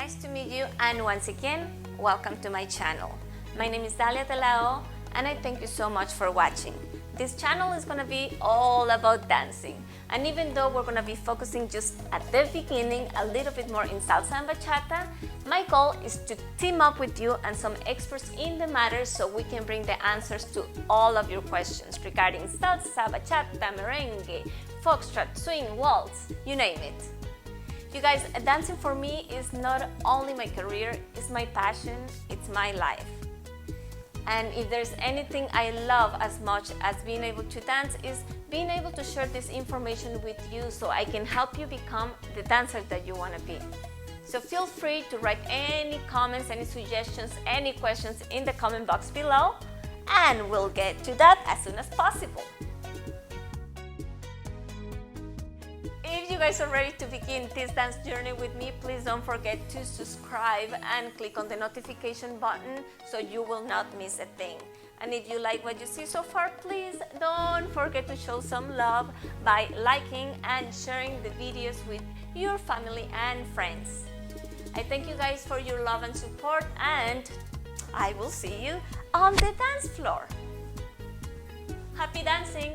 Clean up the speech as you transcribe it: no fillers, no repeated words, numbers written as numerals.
Nice to meet you, and once again, welcome to my channel. My name is Dalia and I thank you so much for watching. This channel is going to be all about dancing, and even though we're going to be focusing just at the beginning a little bit more in salsa and bachata, my goal is to team up with you and some experts in the matter so we can bring the answers to all of your questions regarding salsa, bachata, merengue, foxtrot, swing, waltz, you name it. You guys, dancing for me is not only my career, it's my passion, it's my life. And if there's anything I love as much as being able to dance, is being able to share this information with you so I can help you become the dancer that you want to be. So feel free to write any comments, any suggestions, any questions in the comment box below, and we'll get to that as soon as possible. If you guys are ready to begin this dance journey with me, please don't forget to subscribe and click on the notification button so you will not miss a thing. And if you like what you see so far, please don't forget to show some love by liking and sharing the videos with your family and friends. I thank you guys for your love and support, and I will see you on the dance floor. Happy dancing!